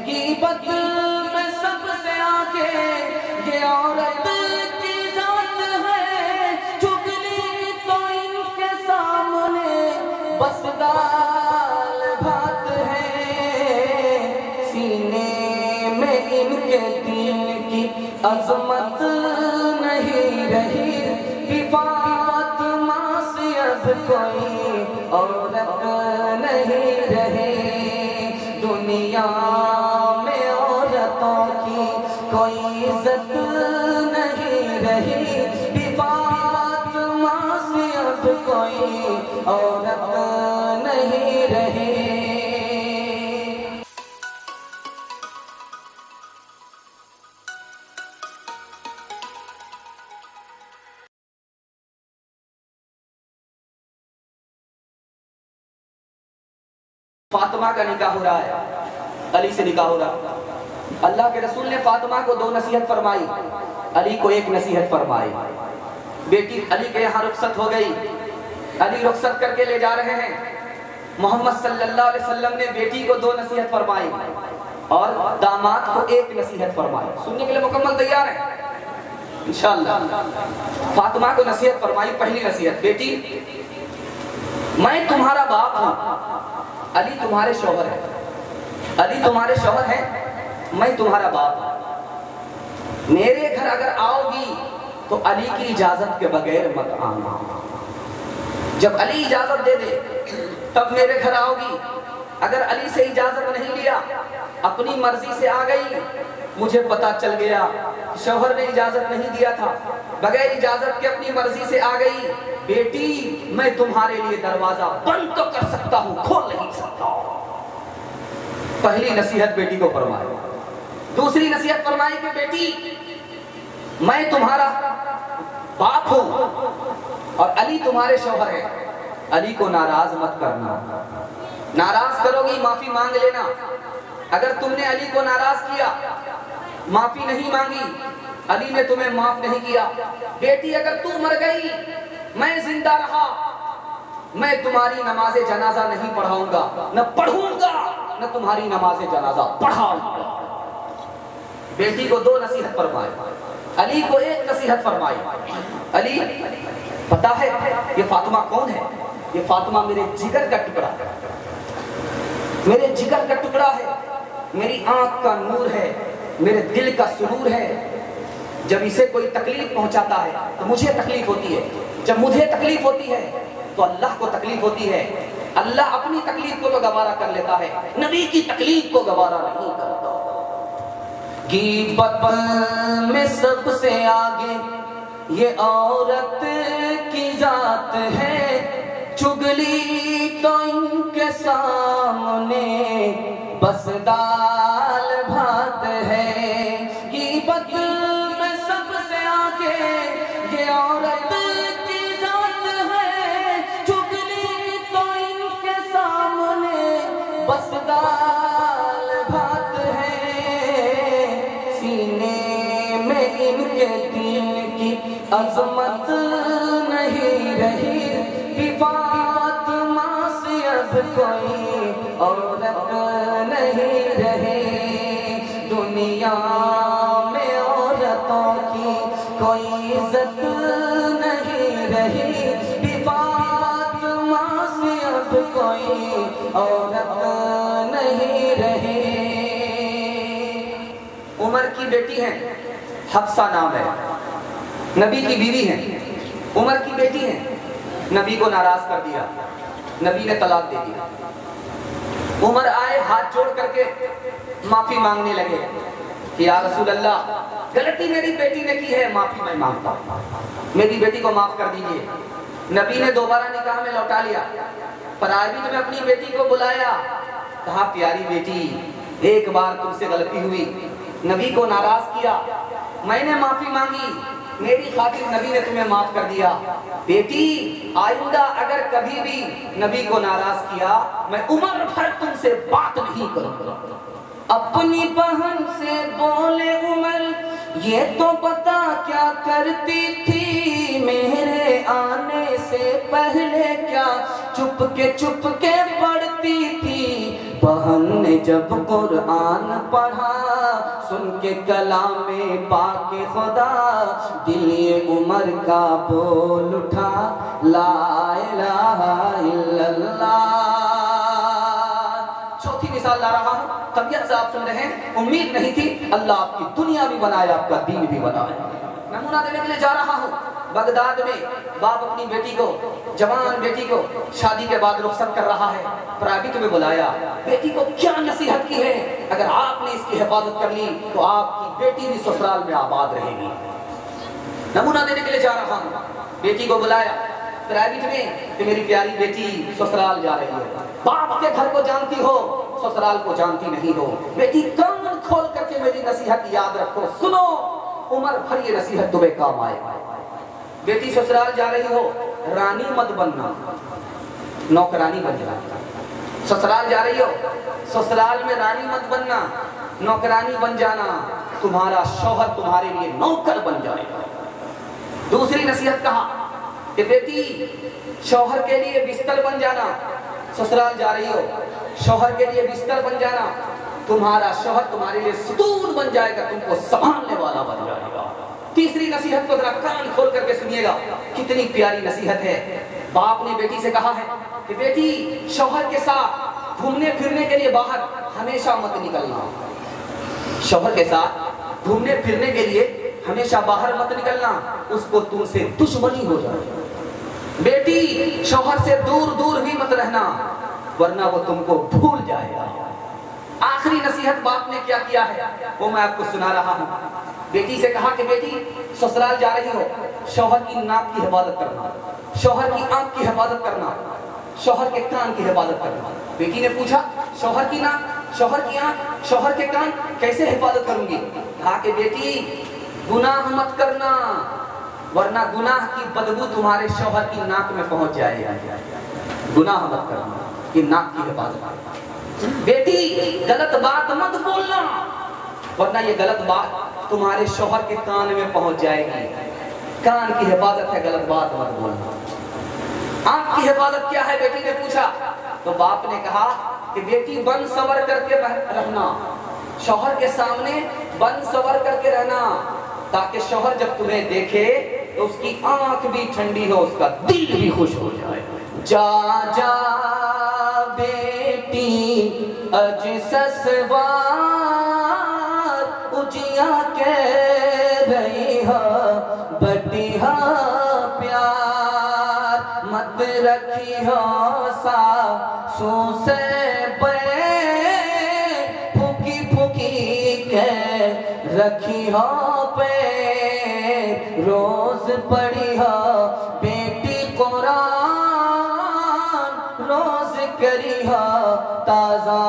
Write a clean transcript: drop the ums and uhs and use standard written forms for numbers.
ग़ीबत में सबसे आगे ये औरत की जात है, चुगली तो इनके सामने बस दाल भात है। सीने में इनके दीन की अजमत नहीं रही, कि फातिमा से अब कोई औरत नहीं रही। दुनिया में औरतों की कोई इज्जत नहीं रही, कि फातिमा से अब कोई औरत नहीं रही। फातिमा का निकाह हो रहा है, अली से निकाह हो रहा है। अल्लाह के रसूल ने फातिमा को 2 नसीहत फरमाई, अली को 1 नसीहत फरमाई। बेटी अली के यहाँ रुखसत हो गई, अली रुखसत करके ले जा रहे हैं। मोहम्मद सल्लल्लाहु अलैहि वसल्लम ने बेटी को 2 नसीहत फरमाई और दामाद को 1 नसीहत फरमाई। सुनने के लिए मुकम्मल तैयार है इंशाअल्लाह। फातिमा को नसीहत फरमाई। पहली नसीहत, बेटी मैं तुम्हारा बाप हूँ, अली तुम्हारे शौहर है, अली तुम्हारे शौहर है, मैं तुम्हारा बाप हूं। मेरे घर अगर आओगी तो अली की इजाजत के बगैर मत आना। जब अली इजाजत दे दे तब मेरे घर आओगी। अगर अली से इजाजत नहीं लिया, अपनी मर्जी से आ गई, मुझे पता चल गया शौहर ने इजाजत नहीं दिया था, बगैर इजाजत के अपनी मर्जी से आ गई, बेटी मैं तुम्हारे लिए दरवाजा बंद तो कर सकता हूं, खोल नहीं सकता। पहली नसीहत बेटी को फरमाई। दूसरी नसीहत फरमाई कि बेटी मैं तुम्हारा बाप हूं और अली तुम्हारे शौहर है, अली को नाराज मत करना। नाराज करोगी माफी मांग लेना। अगर तुमने अली को नाराज किया, माफी नहीं मांगी, अली ने तुम्हें माफ नहीं किया, बेटी अगर तू मर गई, मैं जिंदा रहा, मैं तुम्हारी नमाज़े जनाजा नहीं पढ़ाऊंगा, न पढ़ूंगा, न तुम्हारी नमाज़े जनाजा पढ़ाऊंगा। बेटी को 2 नसीहत फरमाई, अली को 1 नसीहत फरमाई। अली पता है ये फातिमा कौन है? ये फातिमा मेरे जिगर का टुकड़ा है, मेरे जिगर का टुकड़ा है, मेरी आंख का नूर है, मेरे दिल का सुरूर है। जब इसे कोई तकलीफ पहुंचाता है तो मुझे तकलीफ होती है, जब मुझे तकलीफ होती है तो अल्लाह को तकलीफ होती है। अल्लाह अपनी तकलीफ को तो गवारा कर लेता है, नबी की तकलीफ को गवारा नहीं करता। ग़ीबत में सबसे आगे ये औरत की जात है, चुगली तो इनके सामने बस दाल भात है। ग़ीबत में सबसे आगे ये औरत की जात है, चुगली तो इनके सामने बस दाल भात है। सीने में इनके दीन की अजमत नहीं रही, कि फातिमा से अब कोई औरत नहीं रही। दुनिया में औरतों की कोई इज्जत नहीं रही, कि फातिमा से अब कोई औरत नहीं रही। उमर की बेटी है, हफ्सा नाम है, नबी की बीवी है, उमर की बेटी है। नबी को नाराज कर दिया, नबी ने तलाक दे दिया। उमर आए, हाथ जोड़ करके माफी मांगने लगे कि या रसूल अल्लाह, गलती मेरी बेटी ने की है, माफी मैं मांगता हूं, मेरी बेटी को माफ कर दीजिए। नबी ने दोबारा निकाह में लौटा लिया, प्राइवेट में अपनी बेटी को बुलाया, कहा प्यारी बेटी एक बार तुमसे गलती हुई, नबी को नाराज किया, मैंने माफी मांगी, मेरी खातिर नबी ने तुम्हें माफ कर दिया। बेटी आइंदा अगर कभी भी नबी को नाराज किया, मैं उम्र भर तुमसे बात नहीं करूंगा। अपनी बहन से बोले उमर, ये तो पता क्या करती थी, मेरे आने से पहले क्या चुपके पढ़ती थी, بہن نے جب قرآن پڑھا سن کے کلام پاک خدا، دل یہ عمر کا بول اٹھا لا الہ الا اللہ۔ چوتھی مثال لا رہا ہوں، طبیعت سے آپ سن رہے ہیں، امید نہیں تھی، اللہ آپ کی دنیا بھی بنائے، آپ کا دین بھی بنائے۔ نمونہ دینے کے لیے جا رہا ہوں، بغداد میں باپ اپنی بیٹی کو، جوان بیٹی کو شادی کے بعد رخصت کر رہا ہے، پرائیویٹ میں بلایا، بیٹی کو کیا نصیحت کی ہے، اگر آپ نے اس کی حفاظت کر لی تو آپ کی بیٹی بھی سسرال میں آباد رہے گی۔ نمونہ دینے کے لیے جا رہا ہوں، بیٹی کو بلایا پرائیویٹ میں کہ میری پیاری بیٹی سسرال جا رہی ہے، باپ کے گھر کو جانتی ہو، سسرال کو جانتی نہیں ہو، بیٹی کان کھول کر کے میری نصیحت یاد رکھو، سنو، عمر بھر یہ نصیحت تمہیں کام آئے۔ بیٹی سسرال جا رہی ہو، رانی مت بننا، نوکرانی بن جانا۔ سسرال جا رہی ہو، سسرال میں رانی مت بننا، نوکرانی بن جانا، تمہارا شوہر تمہارے لیے نوکر بن جائے گا۔ دوسری نصیحت کہا کہ بیٹی شوہر کے لیے بستر بن جانا، سسرال جا رہی ہو، شوہر کے لیے بستر بن جانا، تمہارا شوہر تمہارے لیے ستون بن جائے گا، تم کو سنبھالنے والا بن جائے گا۔ تیسری نصیحت کو ذرا کان کھول کر کے سنیے گا، کتنی پیاری نصیحت ہے۔ باپ نے بیٹی سے کہا ہے کہ بیٹی شوہر کے ساتھ گھومنے پھرنے کے لیے باہر ہمیشہ مت نکلنا، شوہر کے ساتھ گھومنے پھرنے کے لیے ہمیشہ باہر مت نکلنا، اس کو تم سے دشمنی ہو جائے۔ بیٹی شوہر سے دور دور بھی مت رہنا، ورنہ وہ تم کو بھول جائے گا۔ آخری نصیحت باپ نے کیا کیا ہے وہ میں آپ کو سنا رہا ہوں۔ بیٹی سے کہا کہ بیٹی سسرال جا رہی ہو، شوہر کی ناک کی حفاظت کرنا، شوہر کی آنکھ کی حفاظت کرنا، شوہر کے کان کی حفاظت کرنا۔ بیٹی نے پوچھا شوہر کی ناک، شوہر کی آنکھ، شوہر کے کان کیسے حفاظت کروں گی؟ کہا کہ بیٹی گناہ مت کرنا، ورنہ گناہ کی بدبو تمہارے شوہر کی ناک میں پہنچ جائے گا۔ گناہ مت کرنا، کہ ناک کی حفاظت کرنا۔ بیٹی غلط بات مت بولنا، ورنہ یہ غلط بات تمہارے شوہر کے کان میں پہنچ جائے گی۔ کان کی حفاظت ہے، غلط بات مت بولنا۔ آنکھ کی حفاظت کیا ہے بیٹی نے پوچھا، تو باپ نے کہا کہ بیٹی بن سور کر کے رہنا، شوہر کے سامنے بن سور کر کے رہنا، تاکہ شوہر جب تمہیں دیکھے تو اس کی آنکھ بھی ٹھنڈی ہو، اس کا دل بھی خوش ہو جائے۔ جا جا بیٹی اج سسوار اجیا کہہ رہی ہو، بٹی ہو پیار مت رکھی ہو ساسو سے بے، پھوکی پھوکی کہہ رکھی ہو پہ، روز پڑھی ہو بیٹی قرآن، روز کری ہو تازہ